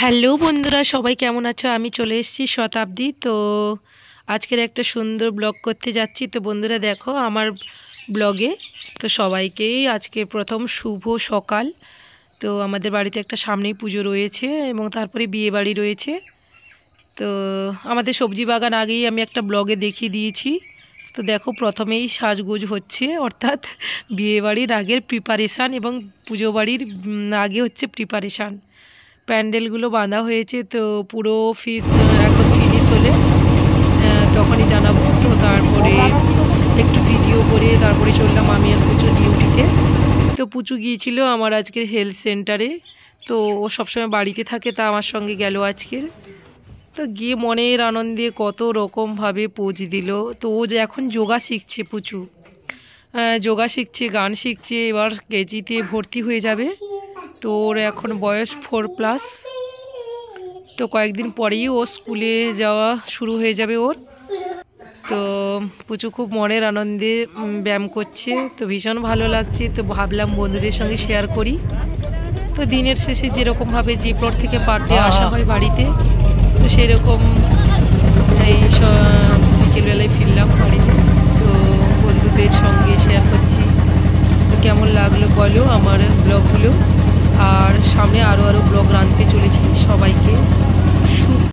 Hello বন্ধুরা, সবাই কেমন আছো? আমি চলে এসেছি শতাব্দী। তো আজকের একটা সুন্দর ব্লগ করতে যাচ্ছি। তো বন্ধুরা দেখো আমার ব্লগে। তো সবাইকেই আজকে প্রথম শুভ সকাল। তো আমাদের বাড়িতে একটা সামনেই পুজো রয়েছে এবং তারপরে বিয়ে বাড়ি রয়েছে। তো আমাদের সবজি বাগান আগেই আমি একটা ব্লগে দেখিয়ে দিয়েছি। তো দেখো প্রথমেই সাজগোজ হচ্ছে, অর্থাৎ বিয়ে বাড়ির আগের প্রিপারেশান এবং পুজো বাড়ির আগে হচ্ছে প্রিপারেশান। প্যান্ডেলগুলো বাঁধা হয়েছে। তো পুরো একদম ফিনিশ হলে তখনই জানাবো। তো তারপরে একটু ভিডিও করে তারপরে চললাম আমি আর পুচুর ডিউটিতে। তো পুচু গিয়েছিল আমার আজকের হেলথ সেন্টারে। তো ও সবসময় বাড়িতে থাকে, তা আমার সঙ্গে গেল আজকের। তো গিয়ে মনের আনন্দে কত রকমভাবে পোজ দিল। তো ও যে এখন যোগা শিখছে পুচু, যোগা শিখছে, গান শিখছে, এবার কেজিতে ভর্তি হয়ে যাবে। তো ওর এখন বয়স 4+। তো কয়েকদিন পরেই ও স্কুলে যাওয়া শুরু হয়ে যাবে ওর। তো পুচু খুব মনের আনন্দে ব্যায়াম করছে। তো ভীষণ ভালো লাগছে। তো ভাবলাম বন্ধুদের সঙ্গে শেয়ার করি। তো দিনের শেষে যেরকমভাবে যে প্লট থেকে পার ডে আসা হয় বাড়িতে, তো সেরকম এই বিকেলবেলায় ফিরলাম বাড়িতে। তো বন্ধুদের সঙ্গে শেয়ার করছি। তো কেমন লাগলো বলো আমার ব্লগগুলো। আর সামনে আরও ব্লগ আনতে চলেছি। সবাইকে